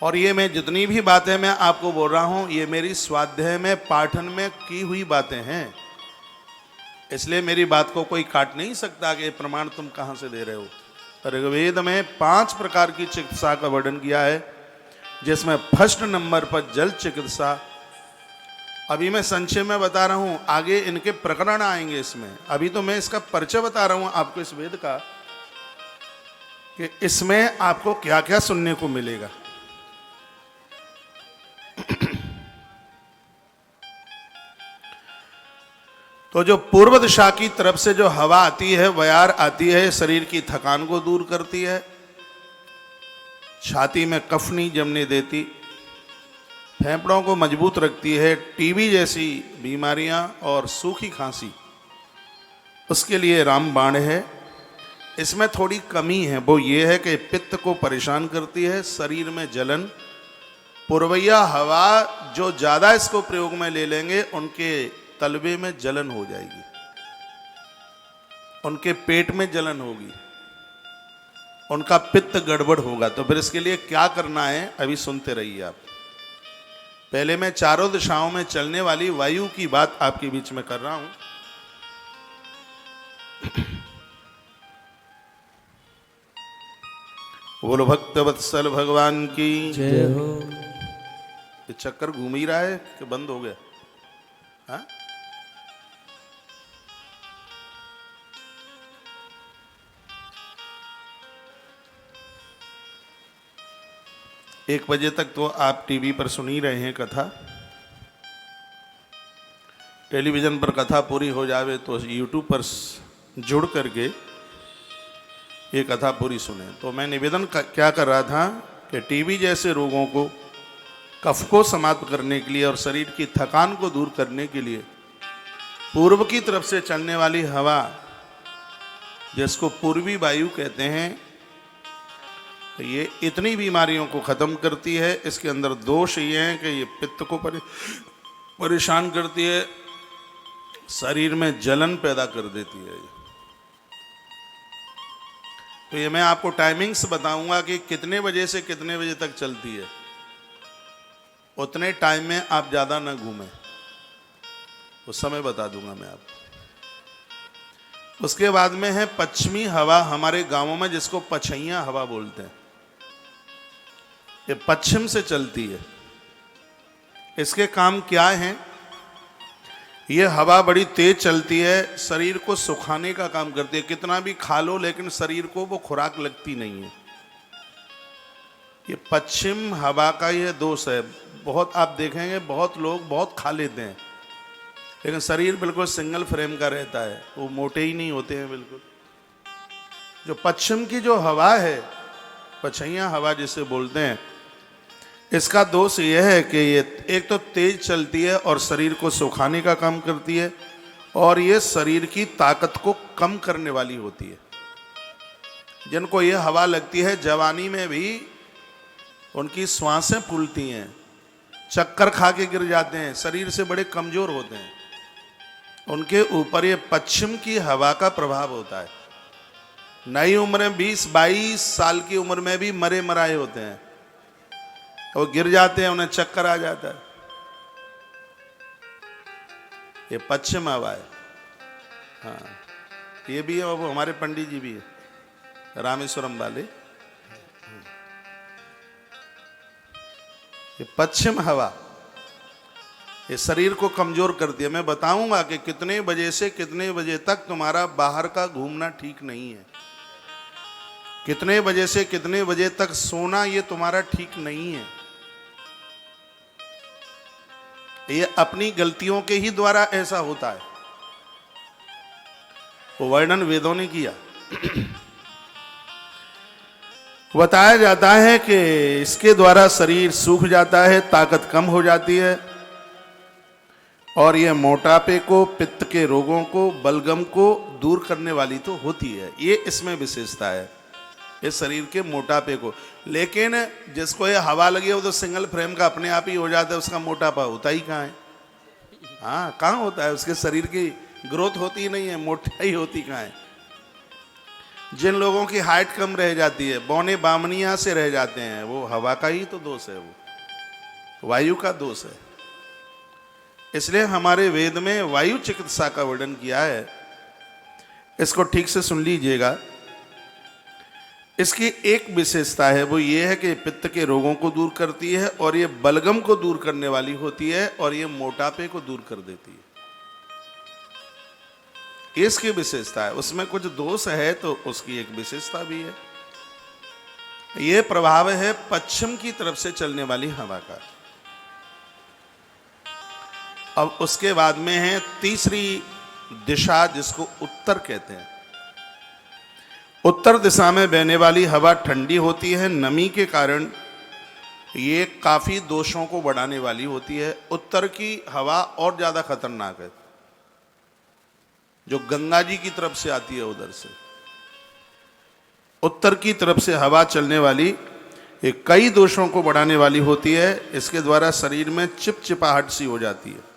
और ये मैं जितनी भी बातें मैं आपको बोल रहा हूं ये मेरी स्वाध्याय में पाठन में की हुई बातें हैं, इसलिए मेरी बात को कोई काट नहीं सकता कि प्रमाण तुम कहां से दे रहे हो। ऋग्वेद में 5 प्रकार की चिकित्सा का वर्णन किया है, जिसमें फर्स्ट नंबर पर जल चिकित्सा। अभी मैं संक्षेप में बता रहा हूं, आगे इनके प्रकरण आएंगे इसमें। अभी तो मैं इसका परिचय बता रहा हूं आपको इस वेद का, कि इसमें आपको क्या क्या सुनने को मिलेगा। तो जो पूर्व दिशा की तरफ से जो हवा आती है, वयार आती है, शरीर की थकान को दूर करती है, छाती में कफ नहीं जमने देती, फेफड़ों को मजबूत रखती है, टीबी जैसी बीमारियां और सूखी खांसी उसके लिए रामबाण है। इसमें थोड़ी कमी है, वो ये है कि पित्त को परेशान करती है, शरीर में जलन। पूर्वैया हवा जो ज़्यादा इसको प्रयोग में ले लेंगे उनके तलवे में जलन हो जाएगी, उनके पेट में जलन होगी, उनका पित्त गड़बड़ होगा। तो फिर इसके लिए क्या करना है अभी सुनते रहिए आप। पहले मैं चारों दिशाओं में चलने वाली वायु की बात आपके बीच में कर रहा हूं। बोलो भक्त वत्सल भगवान की जय हो। ये चक्कर घूम ही रहा है कि बंद हो गया? हाँ, 1 बजे तक तो आप टीवी पर सुन ही रहे हैं कथा। टेलीविज़न पर कथा पूरी हो जावे तो यूट्यूब पर जुड़ करके ये कथा पूरी सुने। तो मैं निवेदन क्या कर रहा था कि टीबी जैसे रोगों को, कफ को समाप्त करने के लिए और शरीर की थकान को दूर करने के लिए पूर्व की तरफ से चलने वाली हवा, जिसको पूर्वी वायु कहते हैं, तो ये इतनी बीमारियों को ख़त्म करती है। इसके अंदर दोष ये है कि ये पित्त को परेशान करती है, शरीर में जलन पैदा कर देती है। तो ये मैं आपको टाइमिंग्स बताऊंगा कि कितने बजे से कितने बजे तक चलती है, उतने टाइम में आप ज़्यादा ना घूमें, उस समय बता दूंगा मैं आपको। उसके बाद में है पश्चिमी हवा, हमारे गांवों में जिसको पछैया हवा बोलते हैं, ये पश्चिम से चलती है। इसके काम क्या हैं? ये हवा बड़ी तेज चलती है, शरीर को सुखाने का काम करती है। कितना भी खा लो लेकिन शरीर को वो खुराक लगती नहीं है। ये पश्चिम हवा का ये दोष है। बहुत आप देखेंगे बहुत लोग बहुत खा लेते हैं लेकिन शरीर बिल्कुल सिंगल फ्रेम का रहता है, वो मोटे ही नहीं होते हैं बिल्कुल। जो पश्चिम की जो हवा है, पछैया हवा जिसे बोलते हैं, इसका दोष यह है कि ये एक तो तेज चलती है और शरीर को सुखाने का काम करती है, और ये शरीर की ताकत को कम करने वाली होती है। जिनको ये हवा लगती है जवानी में भी उनकी श्वासें फूलती हैं, चक्कर खा के गिर जाते हैं, शरीर से बड़े कमजोर होते हैं। उनके ऊपर ये पश्चिम की हवा का प्रभाव होता है। नई उम्र में 20-22 साल की उम्र में भी मरे मराए होते हैं, वो गिर जाते हैं, उन्हें चक्कर आ जाता है। ये पश्चिम हवा है। हाँ, ये भी है, वो हमारे पंडित जी भी है, रामेश्वरम वाले। ये पश्चिम हवा ये शरीर को कमजोर करती है। मैं बताऊंगा कि कितने बजे से कितने बजे तक तुम्हारा बाहर का घूमना ठीक नहीं है, कितने बजे से कितने बजे तक सोना ये तुम्हारा ठीक नहीं है। ये अपनी गलतियों के ही द्वारा ऐसा होता है, वो वर्णन वेदों ने किया। बताया जाता है कि इसके द्वारा शरीर सूख जाता है, ताकत कम हो जाती है, और यह मोटापे को, पित्त के रोगों को, बलगम को दूर करने वाली तो होती है। ये इसमें विशेषता है, इस शरीर के मोटापे को। लेकिन जिसको ये हवा लगी है वो तो सिंगल फ्रेम का अपने आप ही हो जाता है, उसका मोटापा होता ही कहाँ है? हाँ, कहाँ होता है? उसके शरीर की ग्रोथ होती ही नहीं है, मोटाई होती कहाँ है? जिन लोगों की हाइट कम रह जाती है, बौने बामनिया से रह जाते हैं, वो हवा का ही तो दोष है, वो वायु का दोष है। इसलिए हमारे वेद में वायु चिकित्सा का वर्णन किया है। इसको ठीक से सुन लीजिएगा। इसकी एक विशेषता है, वो ये है कि पित्त के रोगों को दूर करती है और ये बलगम को दूर करने वाली होती है और ये मोटापे को दूर कर देती है। इसकी विशेषता है। उसमें कुछ दोष है तो उसकी एक विशेषता भी है। ये प्रभाव है पश्चिम की तरफ से चलने वाली हवा का। अब उसके बाद में है तीसरी दिशा, जिसको उत्तर कहते हैं। उत्तर दिशा में बहने वाली हवा ठंडी होती है, नमी के कारण ये काफी दोषों को बढ़ाने वाली होती है। उत्तर की हवा और ज्यादा खतरनाक है, जो गंगा जी की तरफ से आती है उधर से। उत्तर की तरफ से हवा चलने वाली ये कई दोषों को बढ़ाने वाली होती है। इसके द्वारा शरीर में चिपचिपाहट सी हो जाती है।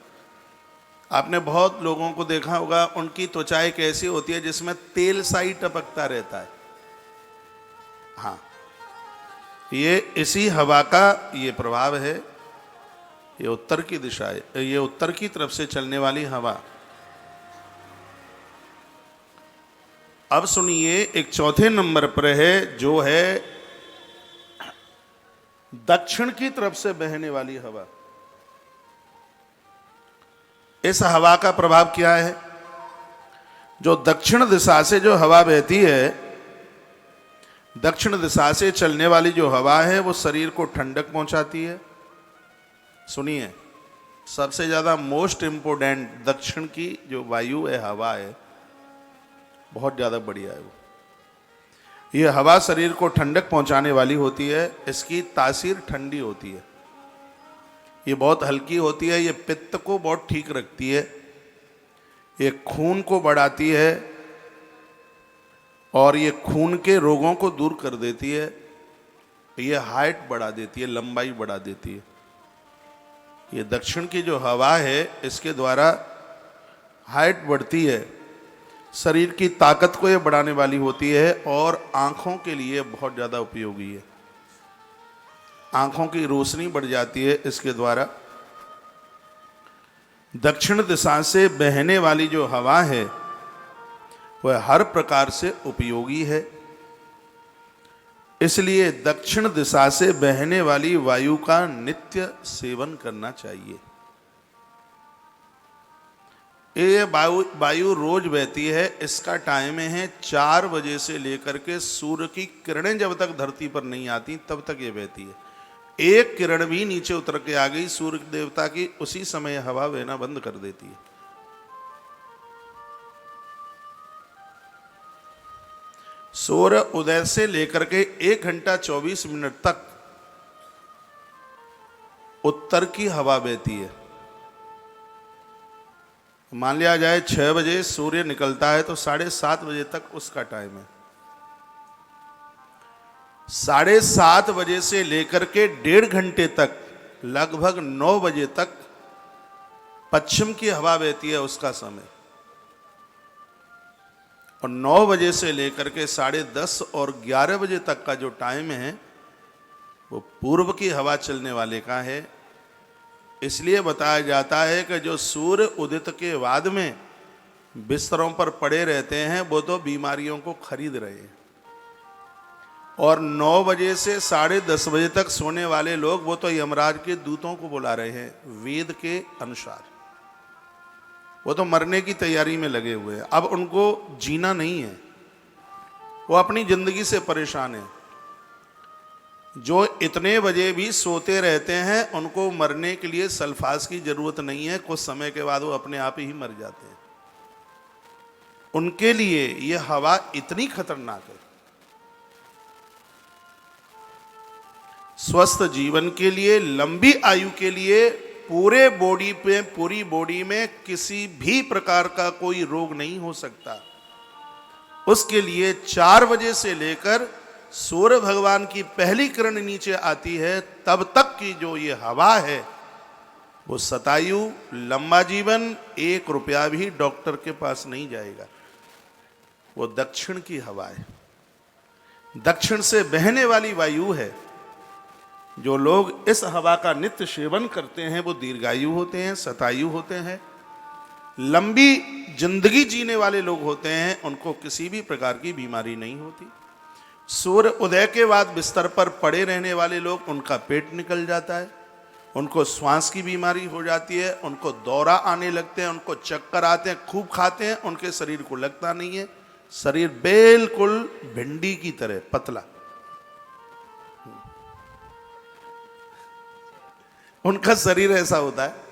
आपने बहुत लोगों को देखा होगा, उनकी त्वचा एक ऐसी होती है जिसमें तेल सा ही टपकता रहता है। हाँ, ये इसी हवा का ये प्रभाव है। ये उत्तर की दिशा है, ये उत्तर की तरफ से चलने वाली हवा। अब सुनिए, एक चौथे नंबर पर है, जो है दक्षिण की तरफ से बहने वाली हवा। इस हवा का प्रभाव क्या है? जो दक्षिण दिशा से जो हवा बहती है, दक्षिण दिशा से चलने वाली जो हवा है, वो शरीर को ठंडक पहुंचाती है। सुनिए, सबसे ज्यादा मोस्ट इंपोर्टेंट दक्षिण की जो वायु है, हवा है, बहुत ज्यादा बढ़िया है वो। ये हवा शरीर को ठंडक पहुंचाने वाली होती है। इसकी तासीर ठंडी होती है। ये बहुत हल्की होती है। ये पित्त को बहुत ठीक रखती है। ये खून को बढ़ाती है और ये खून के रोगों को दूर कर देती है। ये हाइट बढ़ा देती है, लंबाई बढ़ा देती है। ये दक्षिण की जो हवा है, इसके द्वारा हाइट बढ़ती है। शरीर की ताकत को ये बढ़ाने वाली होती है और आंखों के लिए बहुत ज़्यादा उपयोगी है। आंखों की रोशनी बढ़ जाती है इसके द्वारा। दक्षिण दिशा से बहने वाली जो हवा है, वह हर प्रकार से उपयोगी है। इसलिए दक्षिण दिशा से बहने वाली वायु का नित्य सेवन करना चाहिए। ये वायु रोज बहती है। इसका टाइम है 4 बजे से लेकर के सूर्य की किरणें जब तक धरती पर नहीं आती, तब तक ये बहती है। एक किरण भी नीचे उतर के आ गई सूर्य देवता की, उसी समय हवा बहना बंद कर देती है। सूर्य उदय से लेकर के 1 घंटा 24 मिनट तक उत्तर की हवा बहती है। मान लिया जाए 6 बजे सूर्य निकलता है तो 7:30 बजे तक उसका टाइम है। 7:30 बजे से लेकर के 1.5 घंटे तक, लगभग 9 बजे तक पश्चिम की हवा बहती है, उसका समय। और 9 बजे से लेकर के 10:30 और 11 बजे तक का जो टाइम है, वो पूर्व की हवा चलने वाले का है। इसलिए बताया जाता है कि जो सूर्य उदित के बाद में बिस्तरों पर पड़े रहते हैं, वो तो बीमारियों को खरीद रहे हैं। और 9 बजे से 10:30 बजे तक सोने वाले लोग, वो तो यमराज के दूतों को बुला रहे हैं। वेद के अनुसार वो तो मरने की तैयारी में लगे हुए हैं। अब उनको जीना नहीं है, वो अपनी जिंदगी से परेशान है। जो इतने बजे भी सोते रहते हैं, उनको मरने के लिए सल्फास की जरूरत नहीं है। कुछ समय के बाद वो अपने आप ही मर जाते हैं। उनके लिए ये हवा इतनी खतरनाक है। स्वस्थ जीवन के लिए, लंबी आयु के लिए, पूरी बॉडी में किसी भी प्रकार का कोई रोग नहीं हो सकता। उसके लिए 4 बजे से लेकर सूर्य भगवान की पहली किरण नीचे आती है, तब तक की जो ये हवा है, वो शतायु, लंबा जीवन, 1 रुपया भी डॉक्टर के पास नहीं जाएगा। वो दक्षिण की हवा है। दक्षिण से बहने वाली वायु है। जो लोग इस हवा का नित्य सेवन करते हैं वो दीर्घायु होते हैं, शतायु होते हैं, लंबी जिंदगी जीने वाले लोग होते हैं। उनको किसी भी प्रकार की बीमारी नहीं होती। सूर्य उदय के बाद बिस्तर पर पड़े रहने वाले लोग, उनका पेट निकल जाता है, उनको श्वास की बीमारी हो जाती है, उनको दौरा आने लगते हैं, उनको चक्कर आते हैं, खूब खाते हैं, उनके शरीर को लगता नहीं है। शरीर बिल्कुल भिंडी की तरह पतला, उनका शरीर ऐसा होता है।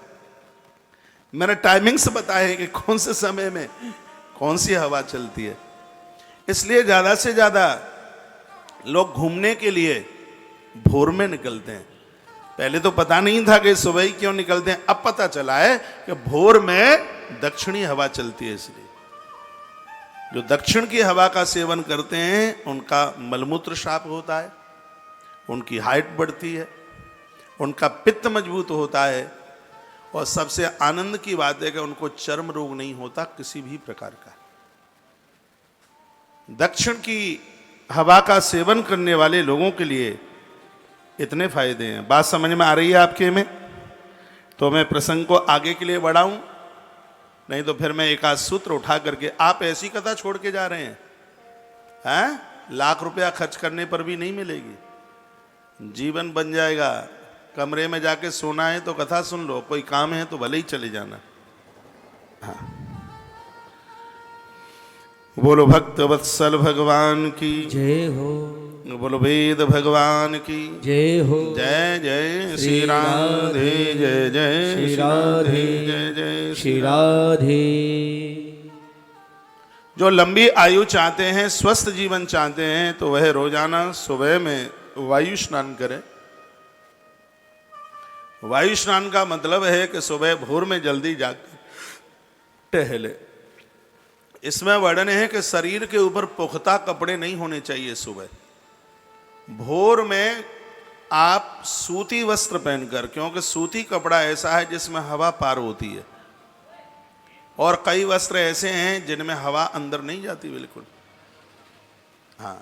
मैंने टाइमिंग से बताया है कि कौन से समय में कौन सी हवा चलती है। इसलिए ज्यादा से ज्यादा लोग घूमने के लिए भोर में निकलते हैं। पहले तो पता नहीं था कि सुबह ही क्यों निकलते हैं, अब पता चला है कि भोर में दक्षिणी हवा चलती है। इसलिए जो दक्षिण की हवा का सेवन करते हैं उनका मलमूत्र साफ होता है, उनकी हाइट बढ़ती है, उनका पित्त मजबूत होता है, और सबसे आनंद की बात है कि उनको चर्म रोग नहीं होता किसी भी प्रकार का। दक्षिण की हवा का सेवन करने वाले लोगों के लिए इतने फायदे हैं। बात समझ में आ रही है आपके में? तो मैं प्रसंग को आगे के लिए बढ़ाऊं, नहीं तो फिर मैं एक आध सूत्र उठा करके, आप ऐसी कथा छोड़ के जा रहे हैं, लाख रुपया खर्च करने पर भी नहीं मिलेगी। जीवन बन जाएगा। कमरे में जाके सोना है तो कथा सुन लो, कोई काम है तो भले ही चले जाना। हाँ। बोलो भक्त वत्सल भगवान की जय हो, बोलो वेद भगवान की जय हो। जय जय श्री राधे, जय जय श्री राधे, जय जय श्री राधे। जो लंबी आयु चाहते हैं, स्वस्थ जीवन चाहते हैं, तो वह रोजाना सुबह में वायु स्नान करें। वायु स्नान का मतलब है कि सुबह भोर में जल्दी जाकर टहले। इसमें वर्णन है कि शरीर के ऊपर पुख्ता कपड़े नहीं होने चाहिए। सुबह भोर में आप सूती वस्त्र पहनकर, क्योंकि सूती कपड़ा ऐसा है जिसमें हवा पार होती है, और कई वस्त्र ऐसे हैं जिनमें हवा अंदर नहीं जाती बिल्कुल। हाँ,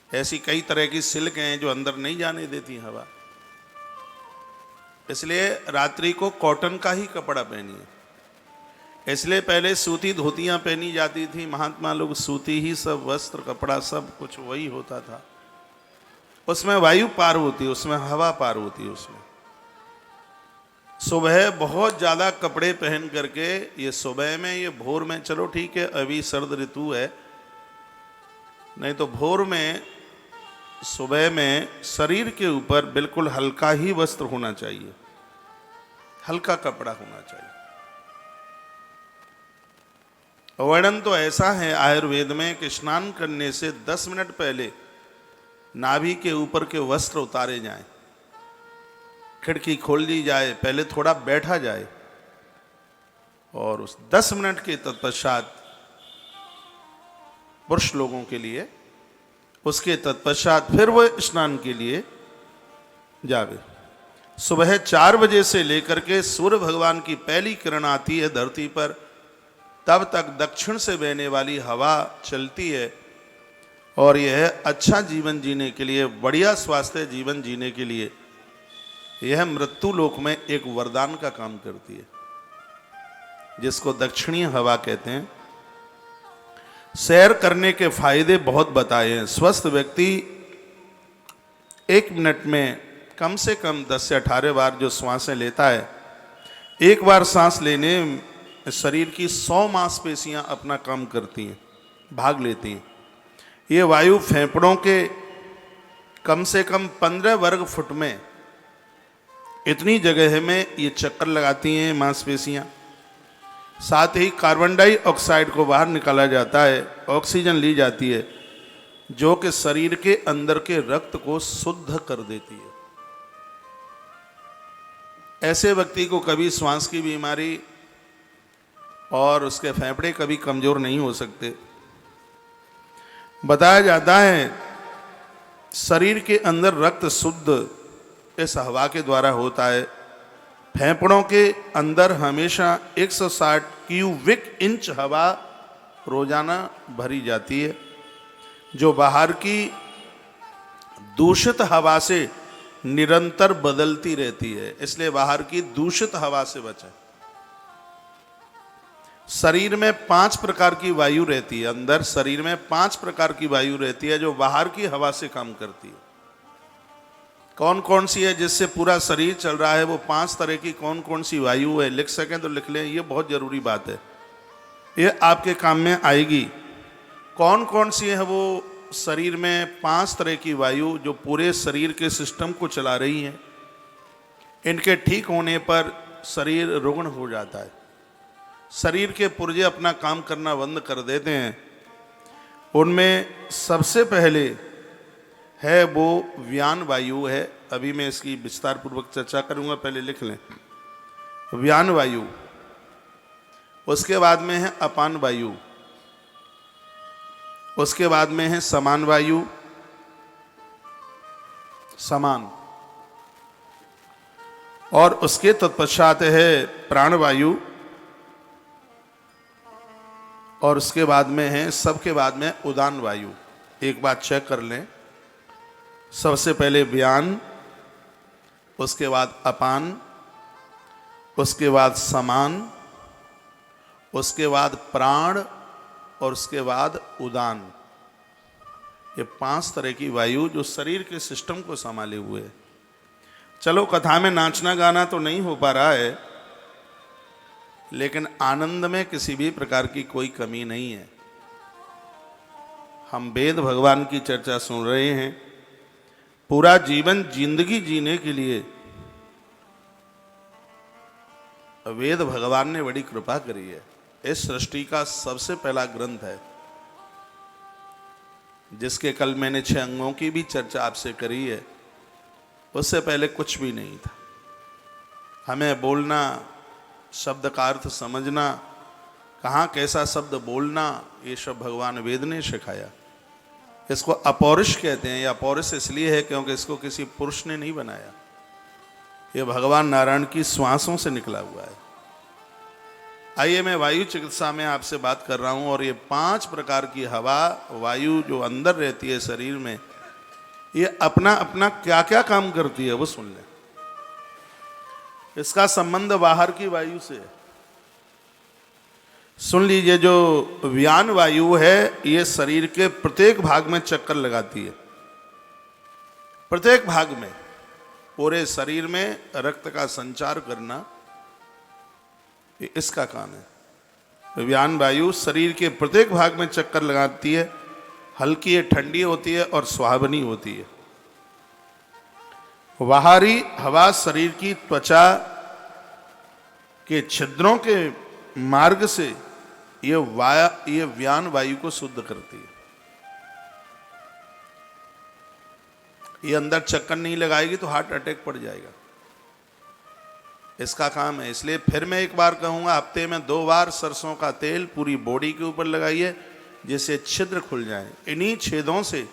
ऐसी कई तरह की सिल्क हैं जो अंदर नहीं जाने देती हवा। इसलिए रात्रि को कॉटन का ही कपड़ा पहनिए। इसलिए पहले सूती धोतियां पहनी जाती थी, महात्मा लोग सूती ही सब वस्त्र कपड़ा सब कुछ वही होता था। उसमें वायु पार होती, उसमें हवा पार होती। उसमें सुबह बहुत ज़्यादा कपड़े पहन करके, ये सुबह में, ये भोर में, चलो ठीक है अभी सर्द ऋतु है, नहीं तो भोर में सुबह में शरीर के ऊपर बिल्कुल हल्का ही वस्त्र होना चाहिए, हल्का कपड़ा होना चाहिए। वर्णन तो ऐसा है आयुर्वेद में कि स्नान करने से 10 मिनट पहले नाभि के ऊपर के वस्त्र उतारे जाएं, खिड़की खोल दी जाए, पहले थोड़ा बैठा जाए, और उस 10 मिनट के तत्पश्चात पुरुष लोगों के लिए, उसके तत्पश्चात फिर वो स्नान के लिए जावे। सुबह 4 बजे से लेकर के सूर्य भगवान की पहली किरण आती है धरती पर, तब तक दक्षिण से बहने वाली हवा चलती है, और यह अच्छा जीवन जीने के लिए, बढ़िया स्वास्थ्य जीवन जीने के लिए, यह मृत्यु लोक में एक वरदान का काम करती है, जिसको दक्षिणी हवा कहते हैं। सैर करने के फायदे बहुत बताए हैं। स्वस्थ व्यक्ति 1 मिनट में कम से कम 10 से 18 बार जो श्वासें लेता है, एक बार सांस लेने शरीर की 100 मांसपेशियां अपना काम करती हैं, भाग लेती हैं। ये वायु फेफड़ों के कम से कम 15 वर्ग फुट में इतनी जगह में ये चक्कर लगाती हैं मांसपेशियां। साथ ही कार्बन डाइऑक्साइड को बाहर निकाला जाता है, ऑक्सीजन ली जाती है, जो कि शरीर के अंदर के रक्त को शुद्ध कर देती है। ऐसे व्यक्ति को कभी श्वास की बीमारी और उसके फेफड़े कभी कमजोर नहीं हो सकते। बताया जाता है शरीर के अंदर रक्त शुद्ध इस हवा के द्वारा होता है। फेफड़ों के अंदर हमेशा 160 क्यूबिक इंच हवा रोजाना भरी जाती है। जो बाहर की दूषित हवा से निरंतर बदलती रहती है, इसलिए बाहर की दूषित हवा से बचें। शरीर में 5 प्रकार की वायु रहती है, अंदर शरीर में 5 प्रकार की वायु रहती है जो बाहर की हवा से काम करती है। कौन कौन सी है जिससे पूरा शरीर चल रहा है, वो 5 तरह की कौन कौन सी वायु है, लिख सकें तो लिख लें, ये बहुत जरूरी बात है, ये आपके काम में आएगी। कौन कौन सी है वो शरीर में 5 तरह की वायु जो पूरे शरीर के सिस्टम को चला रही हैं। इनके ठीक होने पर शरीर रुग्ण हो जाता है, शरीर के पुर्जे अपना काम करना बंद कर देते हैं। उनमें सबसे पहले है वो व्यान वायु है। अभी मैं इसकी विस्तार पूर्वक चर्चा करूंगा, पहले लिख लें। व्यान वायु, उसके बाद में है अपान वायु, उसके बाद में है समान वायु, समान, और उसके तत्पश्चात है प्राण वायु, और उसके बाद में है, सबके बाद में उदान वायु। एक बात चेक कर लें, सबसे पहले व्यान, उसके बाद अपान, उसके बाद समान, उसके बाद प्राण, और उसके बाद उदान। ये 5 तरह की वायु जो शरीर के सिस्टम को संभाले हुए है। चलो, कथा में नाचना गाना तो नहीं हो पा रहा है, लेकिन आनंद में किसी भी प्रकार की कोई कमी नहीं है। हम वेद भगवान की चर्चा सुन रहे हैं। पूरा जीवन जिंदगी जीने के लिए वेद भगवान ने बड़ी कृपा करी है। इस सृष्टि का सबसे पहला ग्रंथ है, जिसके कल मैंने 6 अंगों की भी चर्चा आपसे करी है। उससे पहले कुछ भी नहीं था। हमें बोलना, शब्द का अर्थ समझना, कहाँ कैसा शब्द बोलना, ये सब भगवान वेद ने सिखाया। इसको अपौरुष कहते हैं। ये अपौरुष इसलिए है क्योंकि इसको किसी पुरुष ने नहीं बनाया, ये भगवान नारायण की श्वासों से निकला हुआ है। आइए, मैं वायु चिकित्सा में आपसे बात कर रहा हूं, और ये 5 प्रकार की हवा वायु जो अंदर रहती है शरीर में, ये अपना अपना क्या क्या काम करती है वो सुन लें। इसका संबंध बाहर की वायु से है। सुन लीजिए, जो व्यान वायु है ये शरीर के प्रत्येक भाग में चक्कर लगाती है। प्रत्येक भाग में, पूरे शरीर में रक्त का संचार करना, ये इसका काम है। व्यान वायु शरीर के प्रत्येक भाग में चक्कर लगाती है। हल्की है, ठंडी होती है और सुहावनी होती है। बाहरी हवा शरीर की त्वचा के छिद्रों के मार्ग से ये व्यान वायु को शुद्ध करती है। ये अंदर चक्कर नहीं लगाएगी तो हार्ट अटैक पड़ जाएगा। इसका काम है। इसलिए फिर मैं एक बार कहूंगा, हफ्ते में 2 बार सरसों का तेल पूरी बॉडी के ऊपर लगाइए, जिससे छिद्र खुल जाए। इन्हीं छेदों से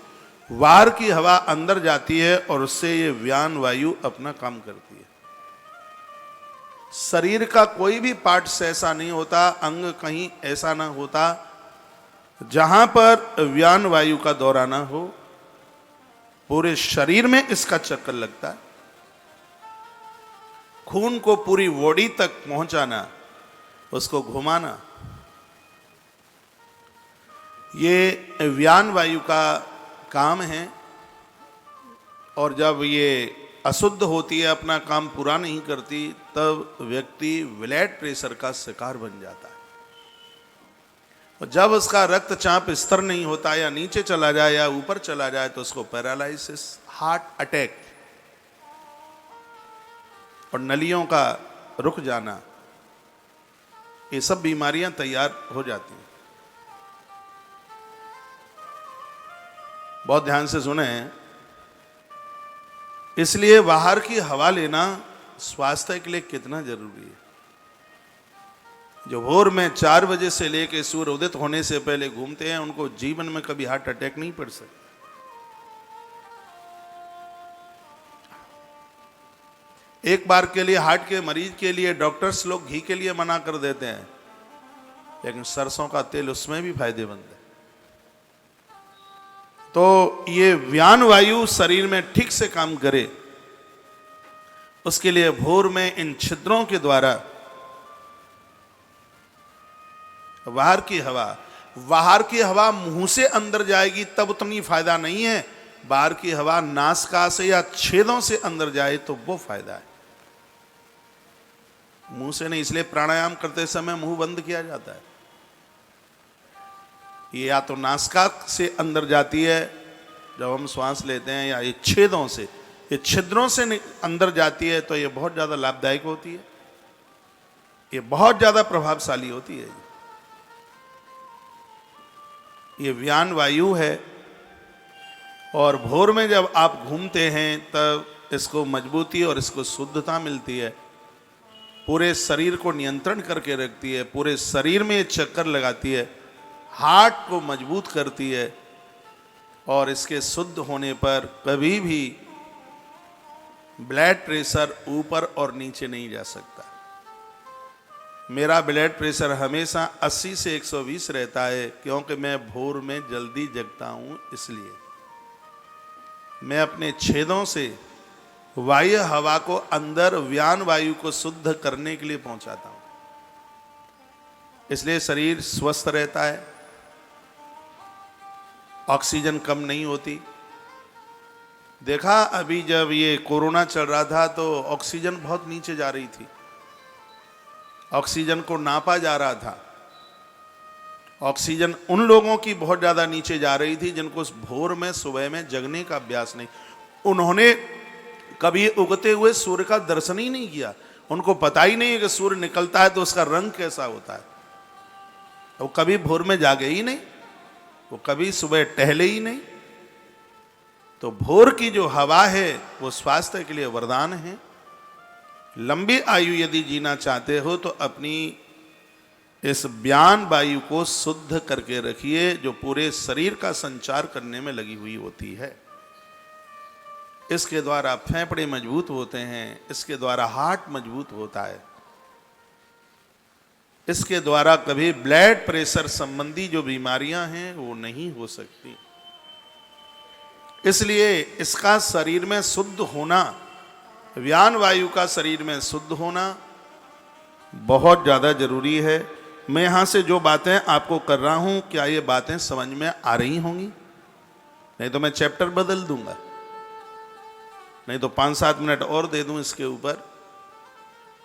बाहर की हवा अंदर जाती है और उससे ये व्यान वायु अपना काम करती है। शरीर का कोई भी पार्ट ऐसा नहीं होता, अंग कहीं ऐसा ना होता जहां पर व्यान वायु का दौरा ना हो। पूरे शरीर में इसका चक्कर लगता है। खून को पूरी बॉडी तक पहुंचाना, उसको घुमाना, ये व्यान वायु का काम है। और जब ये अशुद्ध होती है, अपना काम पूरा नहीं करती, तब व्यक्ति ब्लड प्रेशर का शिकार बन जाता है। और जब उसका रक्तचाप स्थिर नहीं होता, या नीचे चला जाए या ऊपर चला जाए, तो उसको पैरालिसिस, हार्ट अटैक और नलियों का रुक जाना, ये सब बीमारियां तैयार हो जाती हैं। बहुत ध्यान से सुने। इसलिए बाहर की हवा लेना स्वास्थ्य के लिए कितना जरूरी है। जो भोर में 4 बजे से लेकर सूर्य उदित होने से पहले घूमते हैं, उनको जीवन में कभी हार्ट अटैक नहीं पड़ सकता। एक बार के लिए हार्ट के मरीज के लिए डॉक्टर्स लोग घी के लिए मना कर देते हैं, लेकिन सरसों का तेल उसमें भी फायदेमंद है। तो ये व्यान वायु शरीर में ठीक से काम करे, उसके लिए भोर में इन छिद्रों के द्वारा बाहर की हवा मुंह से अंदर जाएगी तब उतनी फायदा नहीं है, बाहर की हवा नासिका से या छेदों से अंदर जाए तो वो फायदा है, मुंह से नहीं। इसलिए प्राणायाम करते समय मुंह बंद किया जाता है। ये या तो नासिका से अंदर जाती है जब हम श्वास लेते हैं, या ये छेदों से, ये छिद्रों से अंदर जाती है, तो ये बहुत ज़्यादा लाभदायक होती है, ये बहुत ज़्यादा प्रभावशाली होती है। ये व्यान वायु है, और भोर में जब आप घूमते हैं तब इसको मजबूती और इसको शुद्धता मिलती है, पूरे शरीर को नियंत्रण करके रखती है, पूरे शरीर में चक्कर लगाती है, हार्ट को मजबूत करती है, और इसके शुद्ध होने पर कभी भी ब्लड प्रेशर ऊपर और नीचे नहीं जा सकता। मेरा ब्लड प्रेशर हमेशा 80 से 120 रहता है, क्योंकि मैं भोर में जल्दी जगता हूं, इसलिए मैं अपने छेदों से वायु हवा को अंदर व्यान वायु को शुद्ध करने के लिए पहुंचाता हूं, इसलिए शरीर स्वस्थ रहता है, ऑक्सीजन कम नहीं होती। देखा अभी जब ये कोरोना चल रहा था तो ऑक्सीजन बहुत नीचे जा रही थी, ऑक्सीजन को नापा जा रहा था, ऑक्सीजन उन लोगों की बहुत ज़्यादा नीचे जा रही थी जिनको भोर में सुबह में जगने का अभ्यास नहीं, उन्होंने कभी उगते हुए सूर्य का दर्शन ही नहीं किया, उनको पता ही नहीं है कि सूर्य निकलता है तो उसका रंग कैसा होता है, वो कभी भोर में जागे ही नहीं, वो कभी सुबह टहले ही नहीं। तो भोर की जो हवा है वो स्वास्थ्य के लिए वरदान है। लंबी आयु यदि जीना चाहते हो तो अपनी इस व्यान वायु को शुद्ध करके रखिए, जो पूरे शरीर का संचार करने में लगी हुई होती है। इसके द्वारा फेफड़े मजबूत होते हैं, इसके द्वारा हार्ट मजबूत होता है, इसके द्वारा कभी ब्लड प्रेशर संबंधी जो बीमारियां हैं वो नहीं हो सकती। इसलिए इसका शरीर में शुद्ध होना, व्यान वायु का शरीर में शुद्ध होना बहुत ज़्यादा जरूरी है। मैं यहाँ से जो बातें आपको कर रहा हूँ, क्या ये बातें समझ में आ रही होंगी? नहीं तो मैं चैप्टर बदल दूंगा, नहीं तो 5-7 मिनट और दे दूं इसके ऊपर,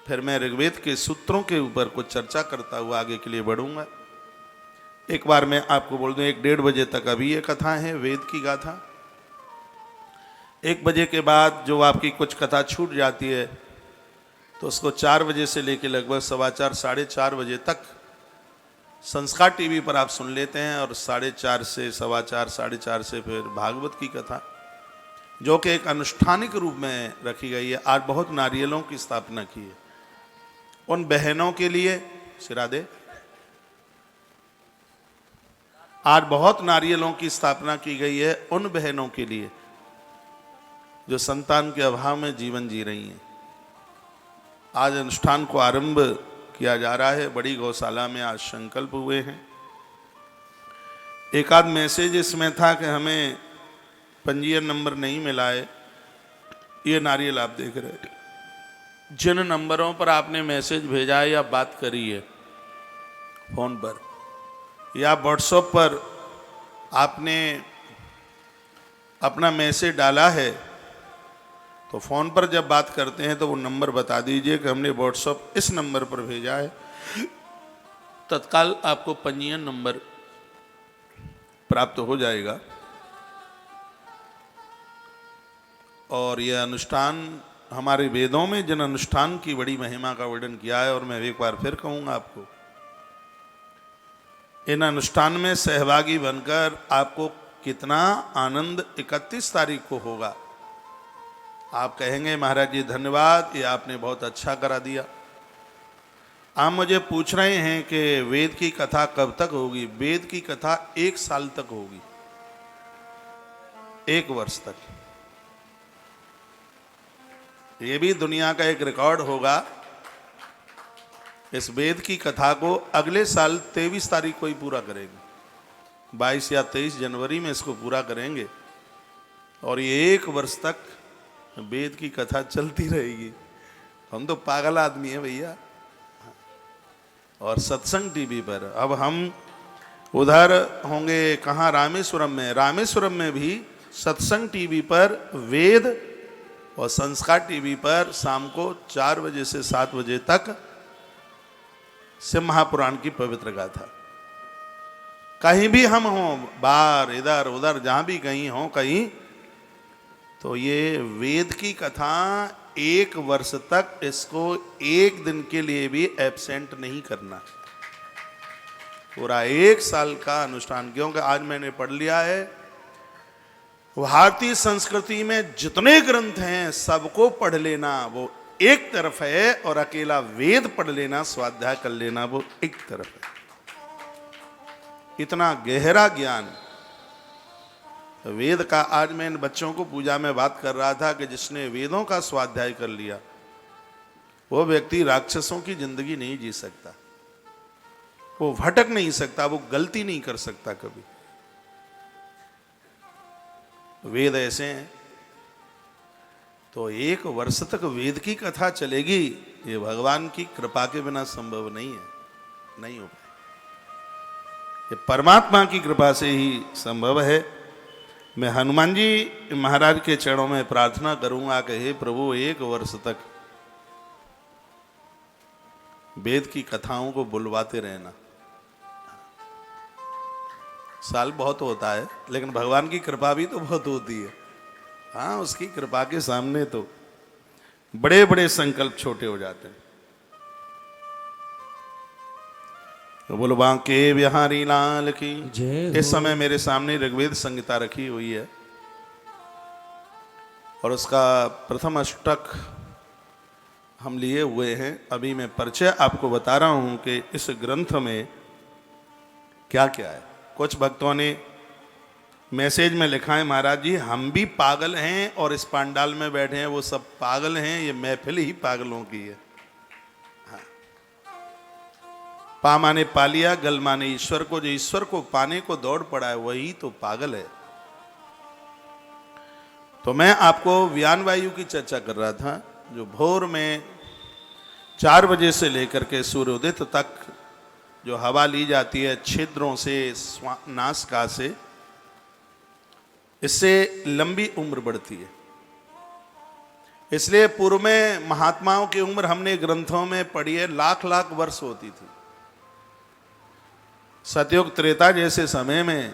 फिर मैं ऋग्वेद के सूत्रों के ऊपर कुछ चर्चा करता हुआ आगे के लिए बढ़ूंगा। एक बार मैं आपको बोल दूं, 1-1:30 बजे तक अभी ये कथा है, वेद की गाथा। 1 बजे के बाद जो आपकी कुछ कथा छूट जाती है तो उसको 4 बजे से लेकर लगभग 4:15, 4:30 बजे तक संस्कार टीवी पर आप सुन लेते हैं, और 4:30 से 4:15, 4:30 से फिर भागवत की कथा, जो कि एक अनुष्ठानिक रूप में रखी गई है। आज बहुत नारियलों की स्थापना की है उन बहनों के लिए, सिरादे, आज बहुत नारियलों की स्थापना की गई है उन बहनों के लिए जो संतान के अभाव में जीवन जी रही हैं। आज अनुष्ठान को आरंभ किया जा रहा है, बड़ी गौशाला में आज संकल्प हुए हैं। एक आध मैसेज इसमें था कि हमें पंजीयन नंबर नहीं मिला है, ये नारियल आप देख रहे हैं, जिन नंबरों पर आपने मैसेज भेजा है या बात करी है फोन पर या व्हाट्सएप पर आपने अपना मैसेज डाला है, तो फ़ोन पर जब बात करते हैं तो वो नंबर बता दीजिए कि हमने व्हाट्सएप इस नंबर पर भेजा है, तत्काल आपको पंजीयन नंबर प्राप्त हो जाएगा। और यह अनुष्ठान हमारे वेदों में जिन अनुष्ठान की बड़ी महिमा का वर्णन किया है, और मैं एक बार फिर कहूँगा आपको, इन अनुष्ठान में सहभागी बनकर आपको कितना आनंद 31 तारीख को होगा। आप कहेंगे महाराज जी धन्यवाद, ये आपने बहुत अच्छा करा दिया। आप मुझे पूछ रहे हैं कि वेद की कथा कब तक होगी? वेद की कथा 1 साल तक होगी, 1 वर्ष तक। ये भी दुनिया का एक रिकॉर्ड होगा। इस वेद की कथा को अगले साल 23 तारीख को ही पूरा करेंगे। 22 या 23 जनवरी में इसको पूरा करेंगे और ये 1 वर्ष तक वेद की कथा चलती रहेगी। हम तो पागल आदमी हैं भैया। और सत्संग टीवी पर अब हम उधर होंगे कहाँ, रामेश्वरम में। रामेश्वरम में भी सत्संग टीवी पर वेद और संस्कार टीवी पर शाम को 4 बजे से 7 बजे तक शिव महापुराण की पवित्र गाथा। कहीं भी हम हों, बाहर इधर उधर जहां भी कहीं हों कहीं, तो ये वेद की कथा 1 वर्ष तक, इसको 1 दिन के लिए भी एब्सेंट नहीं करना। पूरा 1 साल का अनुष्ठान। क्योंकि आज मैंने पढ़ लिया है, भारतीय संस्कृति में जितने ग्रंथ हैं सबको पढ़ लेना वो एक तरफ है, और अकेला वेद पढ़ लेना, स्वाध्याय कर लेना वो एक तरफ है। इतना गहरा ज्ञान वेद का। आज मैं इन बच्चों को पूजा में बात कर रहा था कि जिसने वेदों का स्वाध्याय कर लिया वो व्यक्ति राक्षसों की जिंदगी नहीं जी सकता, वो भटक नहीं सकता, वो गलती नहीं कर सकता कभी। वेद ऐसे हैं। तो 1 वर्ष तक वेद की कथा चलेगी, ये भगवान की कृपा के बिना संभव नहीं है, नहीं हो पाए। ये परमात्मा की कृपा से ही संभव है। मैं हनुमान जी महाराज के चरणों में प्रार्थना करूंगा कि हे प्रभु 1 वर्ष तक वेद की कथाओं को बुलवाते रहना। साल बहुत होता है, लेकिन भगवान की कृपा भी तो बहुत होती है। हाँ, उसकी कृपा के सामने तो बड़े बड़े संकल्प छोटे हो जाते हैं। तो बोलो बांके बिहारी लाल की जय इस समय मेरे सामने ऋग्वेद संहिता रखी हुई है और उसका प्रथम अष्टक हम लिए हुए हैं। अभी मैं परिचय आपको बता रहा हूं कि इस ग्रंथ में क्या क्या है। कुछ भक्तों ने मैसेज में लिखा है, महाराज जी हम भी पागल हैं और इस पंडाल में बैठे हैं वो सब पागल हैं, ये महफिल ही पागलों की है। हाँ। पा माने पा लिया, गल माने ईश्वर को, जो ईश्वर को पाने को दौड़ पड़ा है वही तो पागल है। तो मैं आपको व्यान वायु की चर्चा कर रहा था, जो भोर में 4 बजे से लेकर के सूर्योदय तक जो हवा ली जाती है छिद्रों से, नासिका से, इससे लंबी उम्र बढ़ती है। इसलिए पूर्व में महात्माओं की उम्र हमने ग्रंथों में पढ़ी है, लाख लाख वर्ष होती थी। सतयुग त्रेता जैसे समय में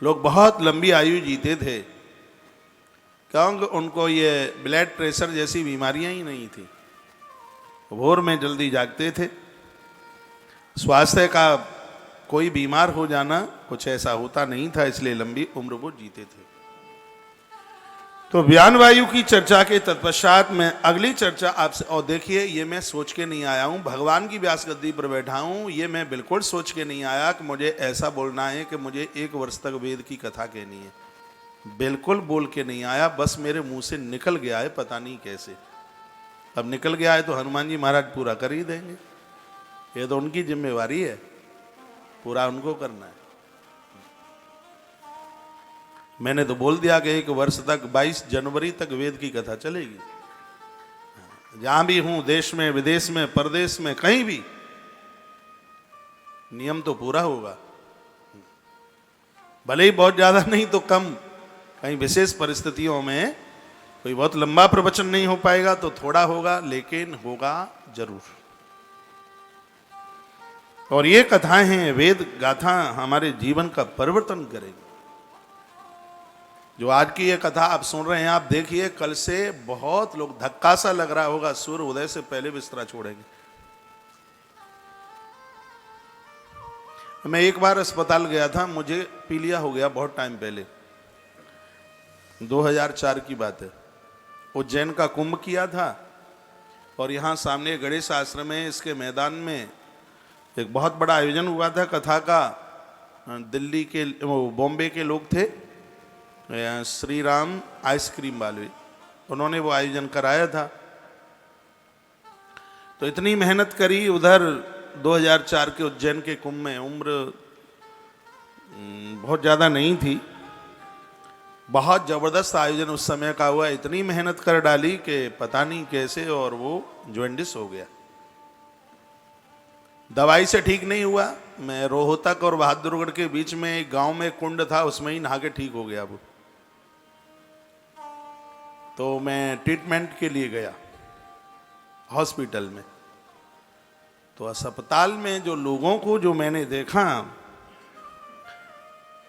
लोग बहुत लंबी आयु जीते थे, क्योंकि उनको ये ब्लड प्रेशर जैसी बीमारियां ही नहीं थी। भोर में जल्दी जागते थे, स्वास्थ्य का कोई बीमार हो जाना कुछ ऐसा होता नहीं था, इसलिए लंबी उम्र वो जीते थे। तो व्यान वायु की चर्चा के तत्पश्चात में अगली चर्चा आपसे, और देखिए ये मैं सोच के नहीं आया हूं, भगवान की व्यास गद्दी पर बैठा हूं, ये मैं बिल्कुल सोच के नहीं आया कि मुझे ऐसा बोलना है कि मुझे 1 वर्ष तक वेद की कथा कहनी है। बिल्कुल बोल के नहीं आया, बस मेरे मुंह से निकल गया है, पता नहीं कैसे। अब निकल गया है तो हनुमान जी महाराज पूरा कर ही देंगे, ये तो उनकी जिम्मेवारी है, पूरा उनको करना है। मैंने तो बोल दिया कि 1 वर्ष तक 22 जनवरी तक वेद की कथा चलेगी। जहां भी हूं, देश में, विदेश में, परदेश में, कहीं भी नियम तो पूरा होगा। भले ही बहुत ज्यादा नहीं तो कम, कहीं विशेष परिस्थितियों में कोई बहुत लंबा प्रवचन नहीं हो पाएगा तो थोड़ा होगा, लेकिन होगा जरूर। और ये कथाएं हैं, वेद गाथा हमारे जीवन का परिवर्तन करेगी। जो आज की ये कथा आप सुन रहे हैं, आप देखिए कल से बहुत लोग, धक्का सा लग रहा होगा, सूर्य उदय से पहले बिस्तरा छोड़ेंगे। मैं एक बार अस्पताल गया था, मुझे पीलिया हो गया बहुत टाइम पहले, 2004 की बात है। उज्जैन का कुंभ किया था और यहाँ सामने गणेश आश्रम है, इसके मैदान में एक बहुत बड़ा आयोजन हुआ था कथा का। दिल्ली के, बॉम्बे के लोग थे, श्री राम आइसक्रीम वाले, उन्होंने वो आयोजन कराया था। तो इतनी मेहनत करी उधर 2004 के उज्जैन के कुंभ में, उम्र बहुत ज़्यादा नहीं थी। बहुत ज़बरदस्त आयोजन उस समय का हुआ, इतनी मेहनत कर डाली कि पता नहीं कैसे, और वो जॉन्डिस हो गया। दवाई से ठीक नहीं हुआ। मैं रोहतक और बहादुरगढ़ के बीच में एक गांव में एक कुंड था, उसमें ही नहा के ठीक हो गया वो। तो मैं ट्रीटमेंट के लिए गया हॉस्पिटल में। तो अस्पताल में जो लोगों को जो मैंने देखा,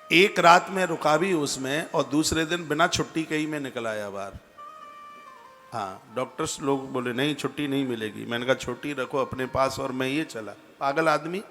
एक रात में रुका भी उसमें, और दूसरे दिन बिना छुट्टी के ही मैं निकल आया बाहर। हाँ, डॉक्टर्स लोग बोले नहीं छुट्टी नहीं मिलेगी। मैंने कहा छुट्टी रखो अपने पास, और मैं ये चला। पागल आदमी।